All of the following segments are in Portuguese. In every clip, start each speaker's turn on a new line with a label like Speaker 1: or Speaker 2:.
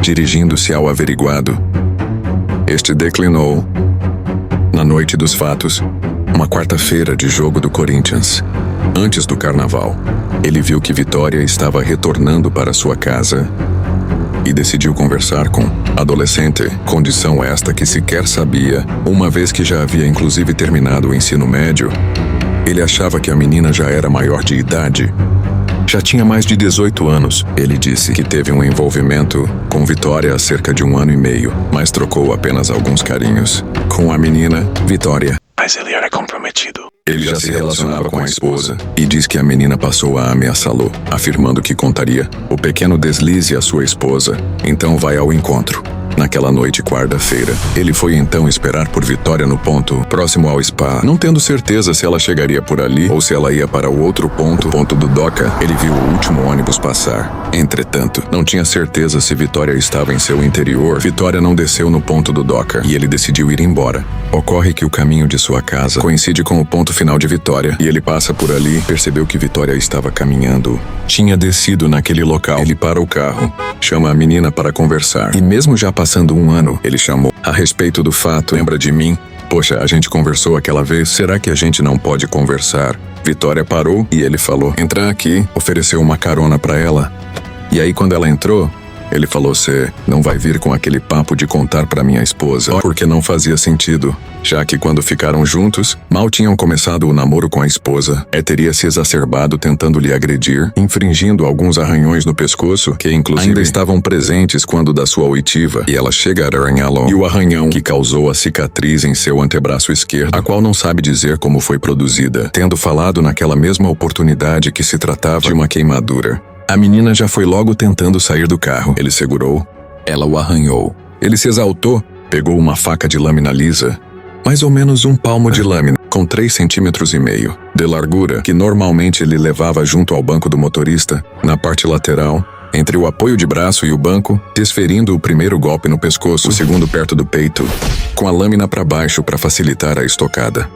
Speaker 1: dirigindo-se ao averiguado. Este declinou. Na noite dos fatos, uma quarta-feira de jogo do Corinthians, antes do carnaval, ele viu que Vitória estava retornando para sua casa e decidiu conversar com adolescente, condição esta que sequer sabia, uma vez que já havia inclusive terminado o ensino médio. Ele achava que a menina já era maior de idade. Já tinha mais de 18 anos. Ele disse que teve um envolvimento com Vitória há cerca de 1 ano e meio, mas trocou apenas alguns carinhos com a menina, Vitória.
Speaker 2: Mas ele era comprometido.
Speaker 1: Ele já se relacionava com a esposa e diz que a menina passou a ameaçá-lo, afirmando que contaria o pequeno deslize à sua esposa. Então vai ao encontro. Naquela noite, quarta-feira, ele foi então esperar por Vitória no ponto próximo ao spa. Não tendo certeza se ela chegaria por ali ou se ela ia para o outro ponto do Doca, ele viu o último ônibus passar. Entretanto, não tinha certeza se Vitória estava em seu interior. Vitória não desceu no ponto do Doca e ele decidiu ir embora. Ocorre que o caminho de sua casa coincide com o ponto final de Vitória e ele passa por ali, percebeu que Vitória estava caminhando. Tinha descido naquele local. Ele para o carro, chama a menina para conversar e mesmo já passando 1 ano, ele chamou a respeito do fato. Lembra de mim? Poxa, a gente conversou aquela vez, será que a gente não pode conversar? Vitória parou e ele falou, entra aqui, ofereceu uma carona para ela. E aí quando ela entrou, ele falou, cê não vai vir com aquele papo de contar pra minha esposa, porque não fazia sentido, já que quando ficaram juntos, mal tinham começado o namoro com a esposa, teria se exacerbado tentando lhe agredir, infringindo alguns arranhões no pescoço, que inclusive ainda estavam presentes quando da sua oitiva, e ela chega a arranhá-lo, e o arranhão que causou a cicatriz em seu antebraço esquerdo, a qual não sabe dizer como foi produzida, tendo falado naquela mesma oportunidade que se tratava de uma queimadura. A menina já foi logo tentando sair do carro. Ele segurou, ela o arranhou. Ele se exaltou, pegou uma faca de lâmina lisa, mais ou menos 1 palmo de lâmina, com 3,5 centímetros de largura, que normalmente ele levava junto ao banco do motorista, na parte lateral, entre o apoio de braço e o banco, desferindo o primeiro golpe no pescoço, o segundo perto do peito, com a lâmina para baixo para facilitar a estocada.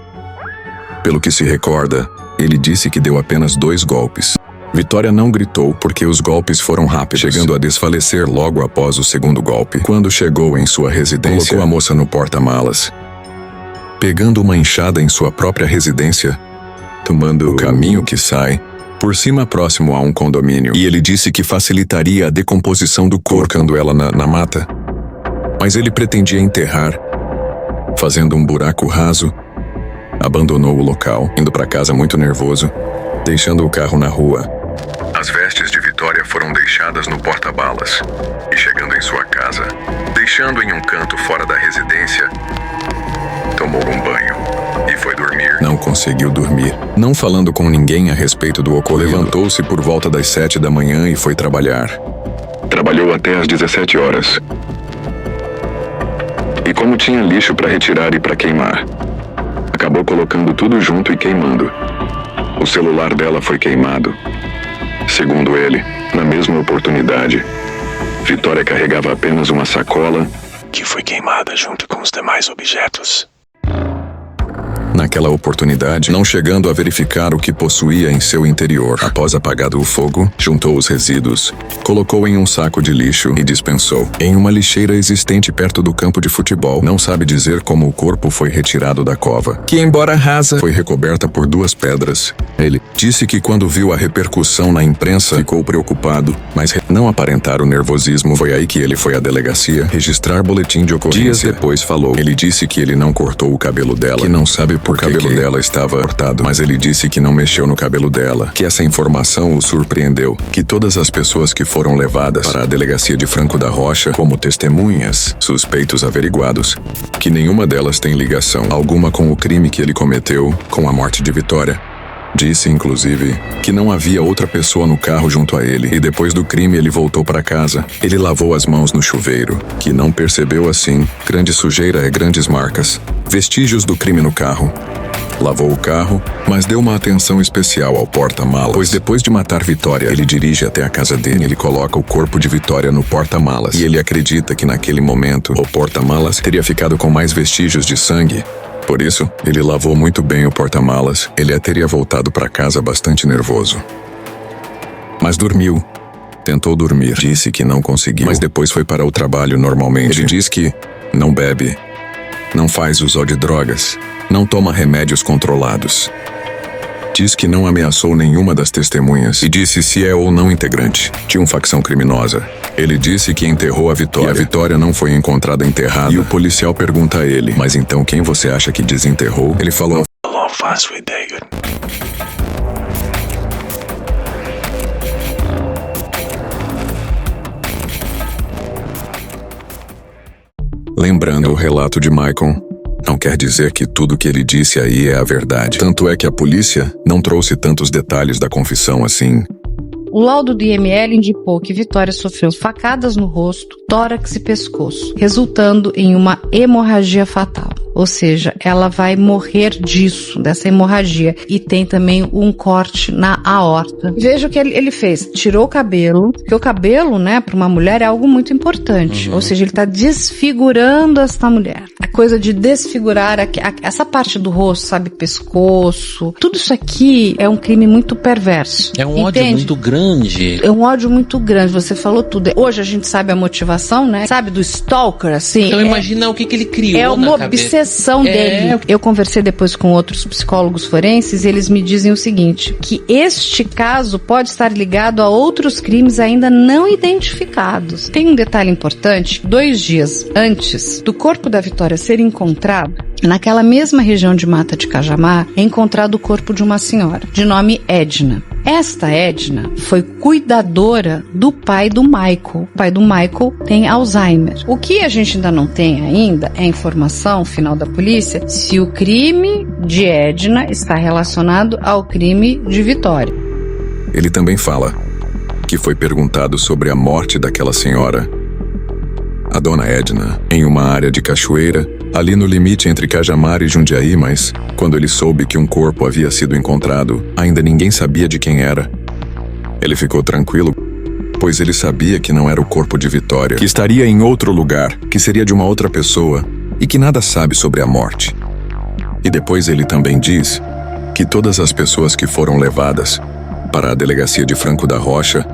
Speaker 1: Pelo que se recorda, ele disse que deu apenas 2 golpes. Vitória não gritou porque os golpes foram rápidos, chegando a desfalecer logo após o segundo golpe. Quando chegou em sua residência, colocou a moça no porta-malas, pegando uma enxada em sua própria residência, tomando o caminho que sai por cima próximo a um condomínio. E ele disse que facilitaria a decomposição do corpo, colocando ela na mata. Mas ele pretendia enterrar, fazendo um buraco raso. Abandonou o local, indo para casa muito nervoso, deixando o carro na rua. As vestes de Vitória foram deixadas no porta-balas e chegando em sua casa, deixando em um canto fora da residência, tomou um banho e foi dormir. Não conseguiu dormir, não falando com ninguém a respeito do ocorrido. Levantou-se por volta das 7 da manhã e foi trabalhar. Trabalhou até às 17 horas. E como tinha lixo para retirar e para queimar, acabou colocando tudo junto e queimando. O celular dela foi queimado. Segundo ele, na mesma oportunidade, Vitória carregava apenas uma sacola
Speaker 2: que foi queimada junto com os demais objetos.
Speaker 1: Naquela oportunidade, não chegando a verificar o que possuía em seu interior. Após apagado o fogo, juntou os resíduos, colocou em um saco de lixo e dispensou em uma lixeira existente perto do campo de futebol. Não sabe dizer como o corpo foi retirado da cova, que embora rasa, foi recoberta por 2 pedras. Ele disse que quando viu a repercussão na imprensa, ficou preocupado, mas não aparentar o nervosismo. Foi aí que ele foi à delegacia registrar boletim de ocorrência. Dias depois falou. Ele disse que ele não cortou o cabelo dela, que não sabe por que o cabelo dela estava cortado, mas ele disse que não mexeu no cabelo dela, que essa informação o surpreendeu, que todas as pessoas que foram levadas para a delegacia de Franco da Rocha como testemunhas, suspeitos averiguados, que nenhuma delas tem ligação alguma com o crime que ele cometeu, com a morte de Vitória. Disse, inclusive, que não havia outra pessoa no carro junto a ele, e depois do crime ele voltou para casa. Ele lavou as mãos no chuveiro, que não percebeu assim, grande sujeira e grandes marcas, vestígios do crime no carro. Lavou o carro, mas deu uma atenção especial ao porta-malas, pois depois de matar Vitória, ele dirige até a casa dele. Ele coloca o corpo de Vitória no porta-malas, e ele acredita que naquele momento, o porta-malas teria ficado com mais vestígios de sangue. Por isso, ele lavou muito bem o porta-malas. Ele teria voltado para casa bastante nervoso. Mas dormiu. Tentou dormir. Disse que não conseguiu, mas depois foi para o trabalho normalmente. Ele diz que não bebe, não faz uso de drogas, não toma remédios controlados. Diz que não ameaçou nenhuma das testemunhas e disse se é ou não integrante de uma facção criminosa. Ele disse que enterrou a Vitória. E a Vitória não foi encontrada enterrada. E o policial pergunta a ele, mas então quem você acha que desenterrou? Ele falou,
Speaker 2: Não faço ideia.
Speaker 1: lembrando o relato de Michael, não quer dizer que tudo que ele disse aí é a verdade. Tanto é que a polícia não trouxe tantos detalhes da confissão assim.
Speaker 3: O laudo do IML indicou que Vitória sofreu facadas no rosto, tórax e pescoço, resultando em uma hemorragia fatal. Ou seja, ela vai morrer disso, dessa hemorragia. E tem também um corte na aorta. Veja o que ele fez. Tirou o cabelo, porque o cabelo, né, para uma mulher é algo muito importante. Ou seja, ele está desfigurando esta mulher. A coisa de desfigurar essa parte do rosto, sabe, pescoço. Tudo isso aqui é um crime muito perverso.
Speaker 4: É um ódio muito grande.
Speaker 3: É um ódio muito grande, você falou tudo. Hoje a gente sabe a motivação, né? Sabe, do stalker, assim.
Speaker 4: Então imagina o que ele criou
Speaker 3: é uma obsessão dele. Eu conversei depois com outros psicólogos forenses e eles me dizem o seguinte, que este caso pode estar ligado a outros crimes ainda não identificados. Tem um detalhe importante, 2 dias antes do corpo da Vitória ser encontrado, naquela mesma região de Mata de Cajamar, é encontrado o corpo de uma senhora, de nome Edna. Esta Edna foi cuidadora do pai do Michael. O pai do Michael tem Alzheimer. O que a gente ainda não tem ainda é a informação final da polícia se o crime de Edna está relacionado ao crime de Vitória.
Speaker 1: Ele também fala que foi perguntado sobre a morte daquela senhora, a dona Edna, em uma área de cachoeira, ali no limite entre Cajamar e Jundiaí, mas quando ele soube que um corpo havia sido encontrado, ainda ninguém sabia de quem era. Ele ficou tranquilo, pois ele sabia que não era o corpo de Vitória, que estaria em outro lugar, que seria de uma outra pessoa e que nada sabe sobre a morte. E depois ele também diz que todas as pessoas que foram levadas para a delegacia de Franco da Rocha,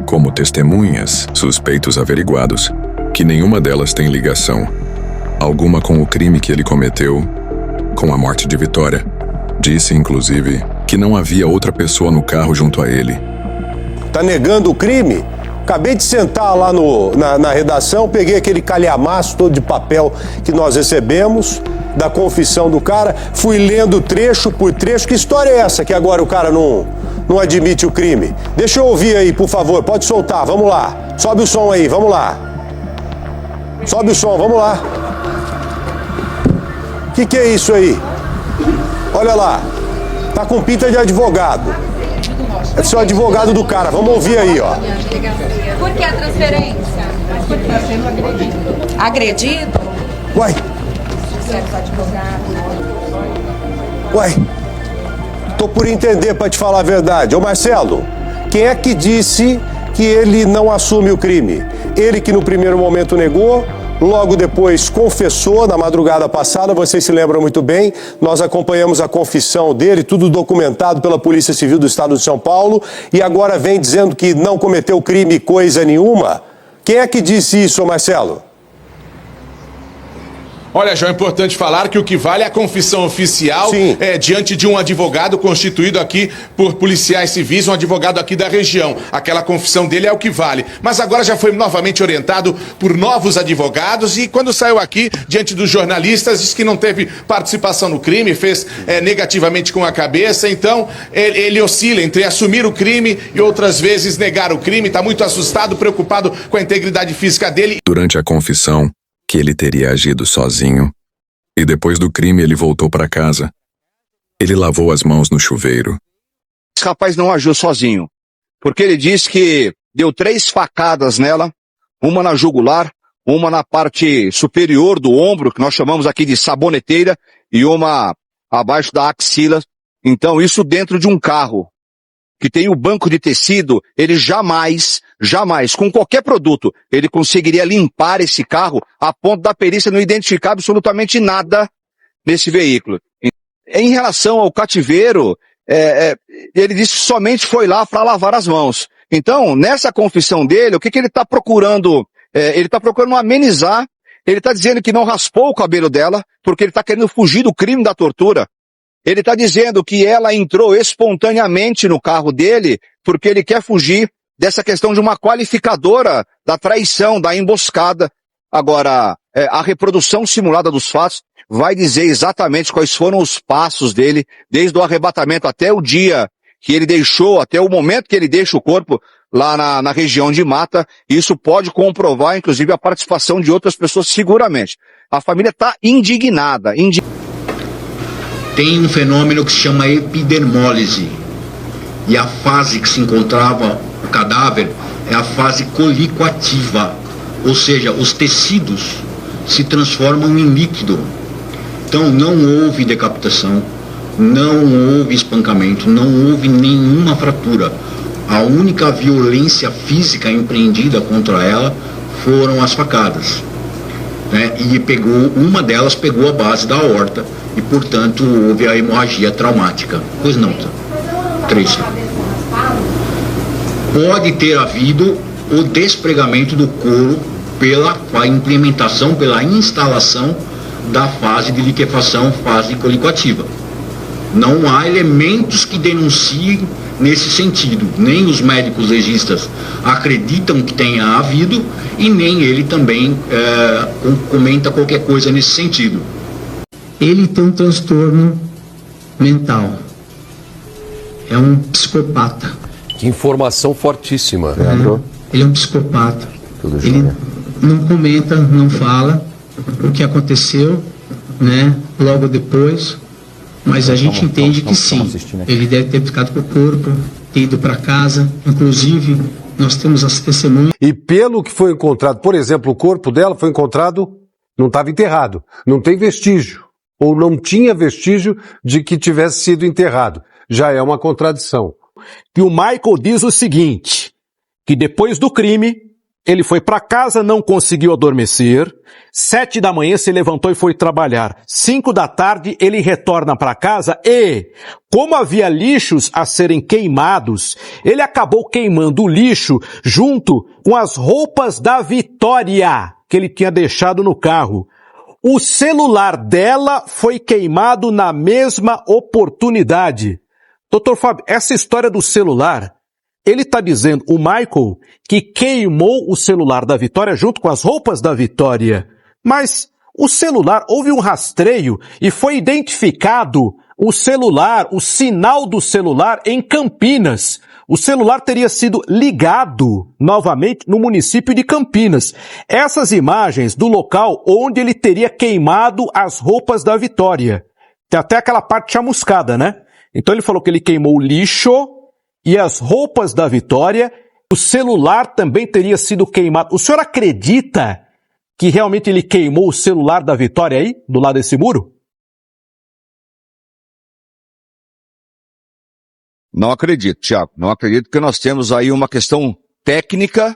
Speaker 1: como testemunhas, suspeitos averiguados, que nenhuma delas tem ligação alguma com o crime que ele cometeu, com a morte de Vitória. Disse, inclusive, que não havia outra pessoa no carro junto a ele.
Speaker 5: Tá negando o crime? Acabei de sentar lá na redação, peguei aquele calhamaço todo de papel que nós recebemos, da confissão do cara, fui lendo trecho por trecho. Que história é essa que agora o cara não admite o crime? Deixa eu ouvir aí, por favor, pode soltar, vamos lá. Sobe o som aí, vamos lá. Sobe o som, vamos lá. O que é isso aí? Olha lá, tá com pinta de advogado. É o advogado do cara, vamos ouvir aí, ó.
Speaker 6: Por que a transferência? Por que está sendo agredido? Agredido?
Speaker 5: Uai. Uai, tô por entender pra te falar a verdade. Ô Marcelo, quem é que disse que ele não assume o crime? Ele que no primeiro momento negou, logo depois confessou na madrugada passada, vocês se lembram muito bem, nós acompanhamos a confissão dele, tudo documentado pela Polícia Civil do Estado de São Paulo, e agora vem dizendo que não cometeu crime coisa nenhuma. Quem é que disse isso, Marcelo?
Speaker 7: Olha, João, é importante falar que o que vale é a confissão oficial diante de um advogado constituído aqui por policiais civis, um advogado aqui da região. Aquela confissão dele é o que vale. Mas agora já foi novamente orientado por novos advogados e quando saiu aqui, diante dos jornalistas, disse que não teve participação no crime, fez negativamente com a cabeça. Então, ele oscila entre assumir o crime e outras vezes negar o crime. Está muito assustado, preocupado com a integridade física dele.
Speaker 1: Durante a confissão, que ele teria agido sozinho, e depois do crime ele voltou para casa. Ele lavou as mãos no chuveiro.
Speaker 8: Esse rapaz não agiu sozinho, porque ele disse que deu 3 facadas nela, uma na jugular, uma na parte superior do ombro, que nós chamamos aqui de saboneteira, e uma abaixo da axila. Então isso dentro de um carro, que tem o banco de tecido, ele jamais, com qualquer produto, ele conseguiria limpar esse carro a ponto da perícia não identificar absolutamente nada nesse veículo. Em relação ao cativeiro, ele disse que somente foi lá para lavar as mãos. Então, nessa confissão dele, o que ele está procurando? Ele está procurando amenizar, ele está dizendo que não raspou o cabelo dela, porque ele está querendo fugir do crime da tortura. Ele está dizendo que ela entrou espontaneamente no carro dele, porque ele quer fugir dessa questão de uma qualificadora da traição, da emboscada. Agora, a reprodução simulada dos fatos vai dizer exatamente quais foram os passos dele, desde o arrebatamento até o dia que ele deixou, até o momento que ele deixa o corpo lá na região de mata. Isso pode comprovar, inclusive, a participação de outras pessoas, seguramente. A família está indignada.
Speaker 9: Tem um fenômeno que se chama epidermólise. E a fase que se encontrava o cadáver é a fase colicoativa. Ou seja, os tecidos se transformam em líquido. Então não houve decapitação, não houve espancamento, não houve nenhuma fratura. A única violência física empreendida contra ela foram as facadas. Né? E uma delas pegou a base da aorta e, portanto, houve a hemorragia traumática. Pois não, Tracy. Pode ter havido o despregamento do couro pela implementação, pela instalação da fase de liquefação, fase colicoativa. Não há elementos que denunciem nesse sentido. Nem os médicos legistas acreditam que tenha havido e nem ele também comenta qualquer coisa nesse sentido.
Speaker 10: Ele tem um transtorno mental. É um psicopata.
Speaker 11: Que informação fortíssima.
Speaker 10: Ele é um psicopata. Ele não comenta, não fala o que aconteceu, né, logo depois, mas a gente entende que sim, ele deve ter ficado com o corpo, ter ido para casa, inclusive nós temos as testemunhas.
Speaker 12: E pelo que foi encontrado, por exemplo, o corpo dela foi encontrado, não estava enterrado, não tem vestígio, ou não tinha vestígio de que tivesse sido enterrado. Já é uma contradição.
Speaker 13: E o Michael diz o seguinte, que depois do crime, ele foi para casa, não conseguiu adormecer. 7 da manhã se levantou e foi trabalhar. 5 da tarde ele retorna para casa e, como havia lixos a serem queimados, ele acabou queimando o lixo junto com as roupas da Vitória que ele tinha deixado no carro. O celular dela foi queimado na mesma oportunidade. Doutor Fábio, essa história do celular, ele está dizendo, o Michael, que queimou o celular da Vitória junto com as roupas da Vitória. Mas o celular, houve um rastreio e foi identificado o celular, o sinal do celular em Campinas. O celular teria sido ligado novamente no município de Campinas. Essas imagens do local onde ele teria queimado as roupas da Vitória. Tem até aquela parte chamuscada, né? Então ele falou que ele queimou o lixo e as roupas da Vitória, o celular também teria sido queimado. O senhor acredita que realmente ele queimou o celular da Vitória aí, do lado desse muro?
Speaker 8: Não acredito, Thiago. Não acredito, porque nós temos aí uma questão técnica,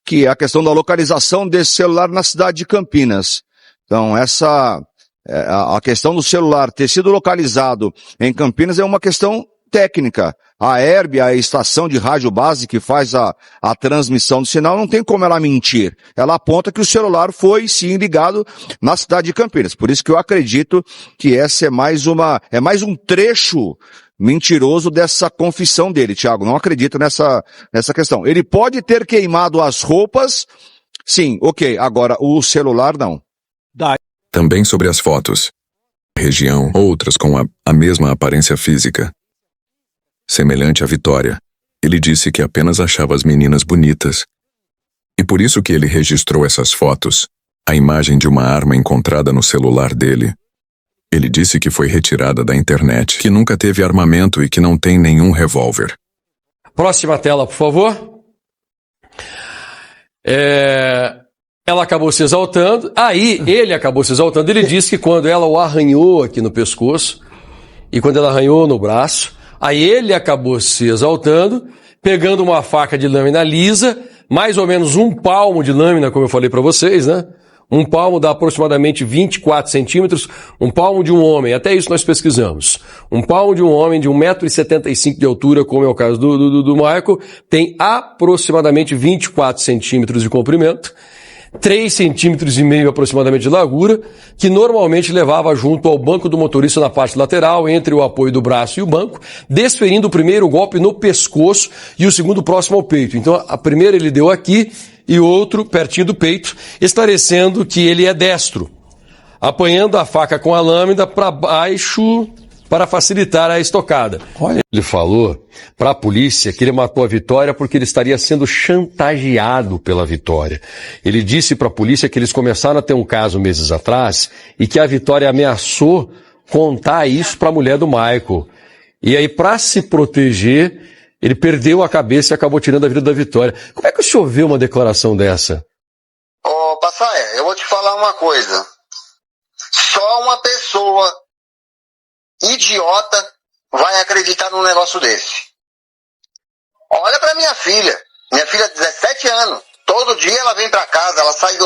Speaker 8: que é a questão da localização desse celular na cidade de Campinas. Então, a questão do celular ter sido localizado em Campinas é uma questão técnica. A ERB, a estação de rádio base que faz a transmissão do sinal, não tem como ela mentir. Ela aponta que o celular foi sim ligado na cidade de Campinas. Por isso que eu acredito que essa é mais um trecho mentiroso dessa confissão dele, Thiago. Não acredito nessa questão. Ele pode ter queimado as roupas, sim, ok. Agora, o celular não.
Speaker 1: Também sobre as fotos. Região, outras com a mesma aparência física. Semelhante à Vitória, ele disse que apenas achava as meninas bonitas. E por isso que ele registrou essas fotos, a imagem de uma arma encontrada no celular dele. Ele disse que foi retirada da internet, que nunca teve armamento e que não tem nenhum revólver.
Speaker 11: Próxima tela, por favor. Ela acabou se exaltando, ele acabou se exaltando, ele disse que quando ela o arranhou aqui no pescoço, e quando ela arranhou no braço, aí ele acabou se exaltando, pegando uma faca de lâmina lisa, mais ou menos um palmo de lâmina, como eu falei para vocês, né? Um palmo dá aproximadamente 24 centímetros. Um palmo de um homem, até isso nós pesquisamos. Um palmo de um homem de 1,75 m de altura, como é o caso do Michael, tem aproximadamente 24 centímetros de comprimento, 3,5 centímetros aproximadamente de largura, que normalmente levava junto ao banco do motorista na parte lateral, entre o apoio do braço e o banco, desferindo o primeiro golpe no pescoço e o segundo próximo ao peito. Então, a primeira ele deu aqui e o outro pertinho do peito, esclarecendo que ele é destro, apanhando a faca com a lâmina para baixo para facilitar a estocada. Olha, ele falou para a polícia que ele matou a Vitória porque ele estaria sendo chantageado pela Vitória. Ele disse para a polícia que eles começaram a ter um caso meses atrás e que a Vitória ameaçou contar isso para a mulher do Michael. E aí, para se proteger, ele perdeu a cabeça e acabou tirando a vida da Vitória. Como é que o senhor vê uma declaração dessa?
Speaker 14: Ô, Passaia, eu vou te falar uma coisa. Só uma pessoa idiota vai acreditar num negócio desse. Olha pra minha filha. Minha filha de 17 anos. Todo dia ela vem pra casa, ela sai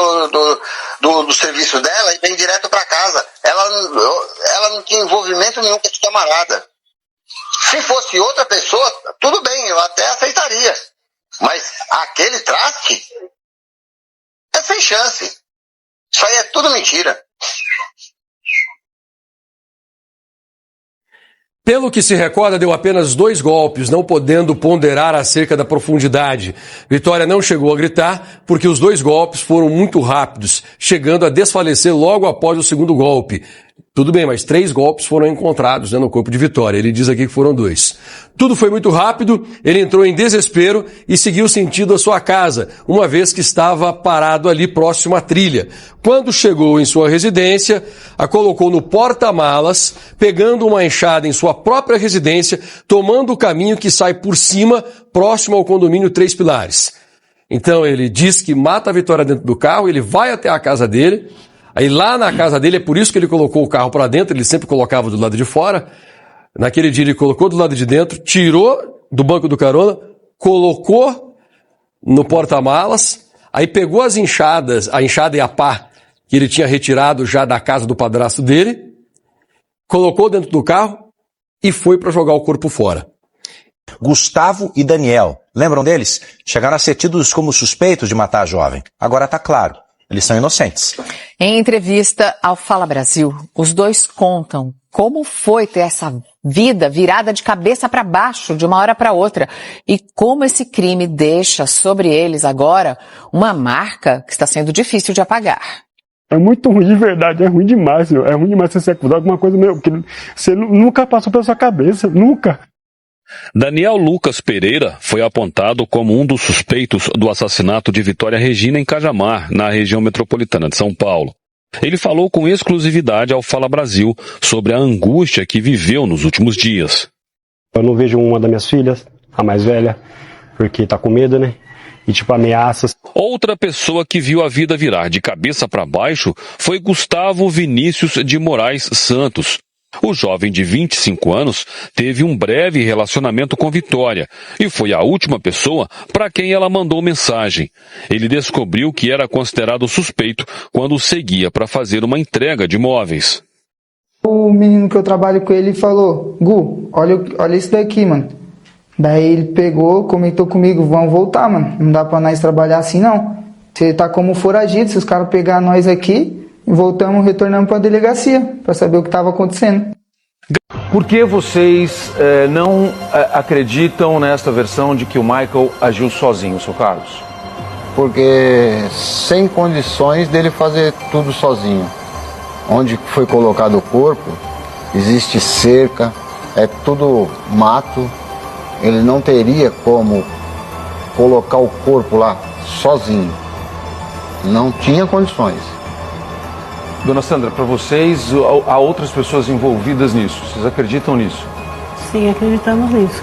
Speaker 14: do serviço dela e vem direto pra casa. Ela não tinha envolvimento nenhum com esse camarada. Se fosse outra pessoa, tudo bem, eu até aceitaria. Mas aquele traste é sem chance. Isso aí é tudo mentira.
Speaker 11: Pelo que se recorda, deu apenas 2 golpes, não podendo ponderar acerca da profundidade. Vitória não chegou a gritar, porque os 2 golpes foram muito rápidos, chegando a desfalecer logo após o segundo golpe. Tudo bem, mas 3 golpes foram encontrados no corpo de Vitória. Ele diz aqui que foram 2. Tudo foi muito rápido, ele entrou em desespero e seguiu sentido a sua casa, uma vez que estava parado ali próximo à trilha. Quando chegou em sua residência, a colocou no porta-malas, pegando uma enxada em sua própria residência, tomando o caminho que sai por cima, próximo ao condomínio 3 Pilares. Então ele diz que mata a Vitória dentro do carro, ele vai até a casa dele. Aí lá na casa dele, é por isso que ele colocou o carro para dentro, ele sempre colocava do lado de fora. Naquele dia ele colocou do lado de dentro, tirou do banco do carona, colocou no porta-malas, aí pegou as enxadas, a enxada e a pá que ele tinha retirado já da casa do padrasto dele, colocou dentro do carro e foi para jogar o corpo fora.
Speaker 15: Gustavo e Daniel, lembram deles? Chegaram a ser tidos como suspeitos de matar a jovem. Agora tá claro. Eles são inocentes.
Speaker 16: Em entrevista ao Fala Brasil, os 2 contam como foi ter essa vida virada de cabeça para baixo de uma hora para outra e como esse crime deixa sobre eles agora uma marca que está sendo difícil de apagar.
Speaker 17: É muito ruim, de verdade, é ruim demais, senhor. É ruim demais você ser acusado de uma coisa que você nunca passou pela sua cabeça, nunca.
Speaker 18: Daniel Lucas Pereira foi apontado como um dos suspeitos do assassinato de Vitória Regina em Cajamar, na região metropolitana de São Paulo. Ele falou com exclusividade ao Fala Brasil sobre a angústia que viveu nos últimos dias.
Speaker 17: Eu não vejo uma das minhas filhas, a mais velha, porque tá com medo, né? E ameaças.
Speaker 18: Outra pessoa que viu a vida virar de cabeça para baixo foi Gustavo Vinícius de Moraes Santos. O jovem de 25 anos teve um breve relacionamento com Vitória e foi a última pessoa para quem ela mandou mensagem. Ele descobriu que era considerado suspeito quando seguia para fazer uma entrega de móveis.
Speaker 19: O menino que eu trabalho com ele falou: Gu, olha isso daqui, mano. Daí ele pegou, comentou comigo: vamos voltar, mano. Não dá pra nós trabalhar assim, não. Você tá como foragido, se os caras pegar nós aqui... Voltamos, retornamos para a delegacia para saber o que estava acontecendo.
Speaker 20: Por que vocês não acreditam nesta versão de que o Michael agiu sozinho, seu Carlos?
Speaker 21: Porque sem condições dele fazer tudo sozinho. Onde foi colocado o corpo, existe cerca, é tudo mato. Ele não teria como colocar o corpo lá sozinho. Não tinha condições.
Speaker 20: Dona Sandra, para vocês, há outras pessoas envolvidas nisso. Vocês acreditam nisso?
Speaker 22: Sim, acreditamos nisso.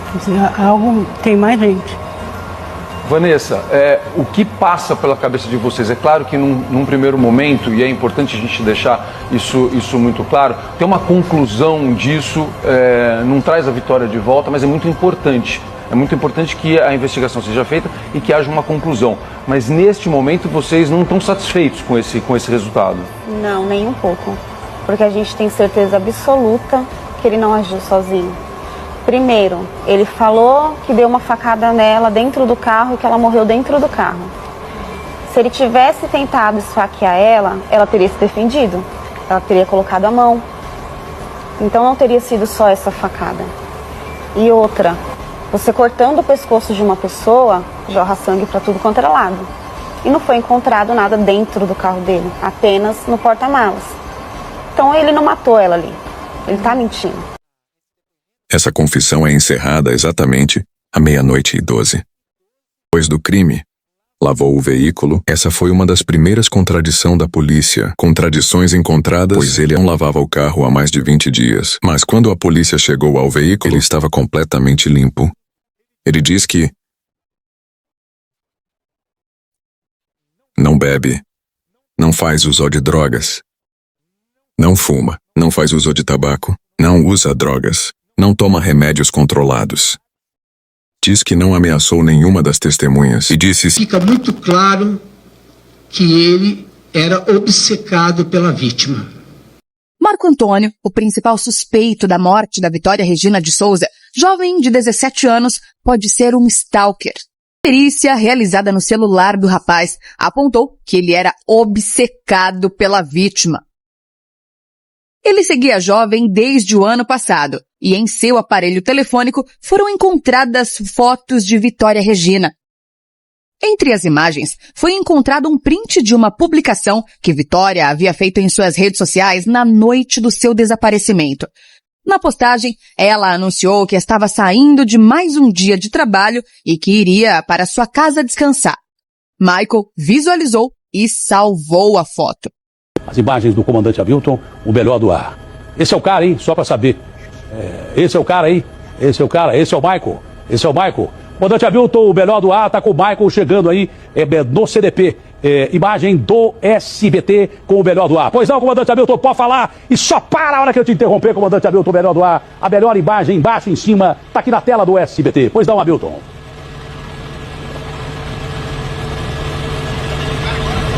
Speaker 22: Tem mais gente.
Speaker 20: Vanessa, o que passa pela cabeça de vocês? É claro que num primeiro momento, e é importante a gente deixar isso muito claro, tem uma conclusão disso, não traz a Vitória de volta, mas é muito importante É muito importante que a investigação seja feita e que haja uma conclusão. Mas neste momento vocês não estão satisfeitos com esse resultado?
Speaker 2: Não, nem um pouco. Porque a gente tem certeza absoluta que ele não agiu sozinho. Primeiro, ele falou que deu uma facada nela dentro do carro e que ela morreu dentro do carro. Se ele tivesse tentado esfaquear ela teria se defendido. Ela teria colocado a mão. Então não teria sido só essa facada. E outra, você cortando o pescoço de uma pessoa, jorra sangue para tudo quanto era lado. E não foi encontrado nada dentro do carro dele, apenas no porta-malas. Então ele não matou ela ali. Ele está mentindo.
Speaker 1: Essa confissão é encerrada exatamente à 00:12. Depois do crime, lavou o veículo. Essa foi uma das primeiras contradições da polícia. Contradições encontradas, pois ele não lavava o carro há mais de 20 dias. Mas quando a polícia chegou ao veículo, ele estava completamente limpo. Ele diz que não bebe, não faz uso de drogas, não fuma, não faz uso de tabaco, não usa drogas, não toma remédios controlados. Diz que não ameaçou nenhuma das testemunhas e disse...
Speaker 10: Fica muito claro que ele era obcecado pela vítima.
Speaker 4: Marco Antônio, o principal suspeito da morte da Vitória Regina de Souza, jovem de 17 anos, pode ser um stalker. A perícia realizada no celular do rapaz apontou que ele era obcecado pela vítima. Ele seguia a jovem desde o ano passado e em seu aparelho telefônico foram encontradas fotos de Vitória Regina. Entre as imagens, foi encontrado um print de uma publicação que Vitória havia feito em suas redes sociais na noite do seu desaparecimento. Na postagem, ela anunciou que estava saindo de mais um dia de trabalho e que iria para sua casa descansar. Michael visualizou e salvou a foto.
Speaker 23: As imagens do comandante Hamilton, o melhor do ar. Esse é o cara, hein? Só pra saber. Esse é o cara, hein? Esse é o cara, esse é o Michael. Esse é o Michael. Comandante Hamilton, o melhor do ar, tá com o Michael chegando aí no CDP. Imagem do SBT com o melhor do ar. Pois não, comandante Hamilton, pode falar. E só para a hora que eu te interromper, comandante Hamilton, o melhor do ar. A melhor imagem, embaixo, em cima, tá aqui na tela do SBT. Pois não, Hamilton.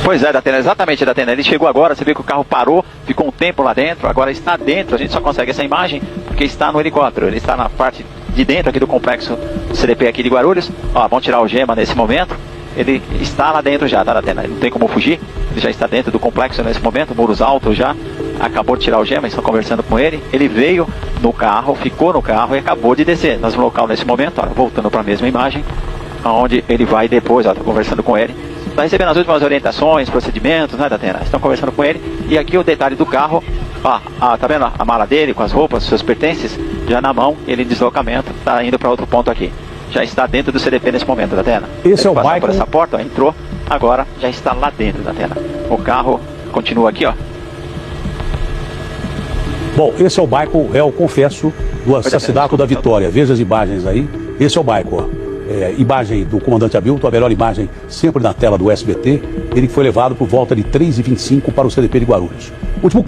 Speaker 24: Pois é, Datena, exatamente, Datena. Ele chegou agora, você vê que o carro parou, ficou um tempo lá dentro, agora está dentro. A gente só consegue essa imagem porque está no helicóptero. Ele está na parte de dentro aqui do complexo do CDP aqui de Guarulhos. Ó, vamos tirar o Gema nesse momento. Ele está lá dentro já, tá, Datena? Ele não tem como fugir. Ele já está dentro do complexo nesse momento, muros altos já. Acabou de tirar o Gema, estão conversando com ele. Ele veio no carro, ficou no carro e acabou de descer. Nós no local nesse momento, ó, voltando para a mesma imagem, onde ele vai depois, ó, tô conversando com ele. Está recebendo as últimas orientações, procedimentos, né, Datena? Estão conversando com ele. E aqui o detalhe do carro, ó, tá vendo a mala dele com as roupas, seus pertences, já na mão, ele em deslocamento, está indo para outro ponto aqui. Já está dentro do CDP nesse momento, Datena.
Speaker 23: Esse é o Michael.
Speaker 24: Por essa porta, ó, entrou, agora já está lá dentro, Datena. O carro continua aqui, ó.
Speaker 23: Bom, esse é o Michael, é o confesso do assassinato da Vitória. Veja as imagens aí. Esse é o Michael, ó. Imagem do comandante Hamilton, a melhor imagem sempre na tela do SBT. Ele foi levado por volta de 3h25 para o CDP de Guarulhos. Último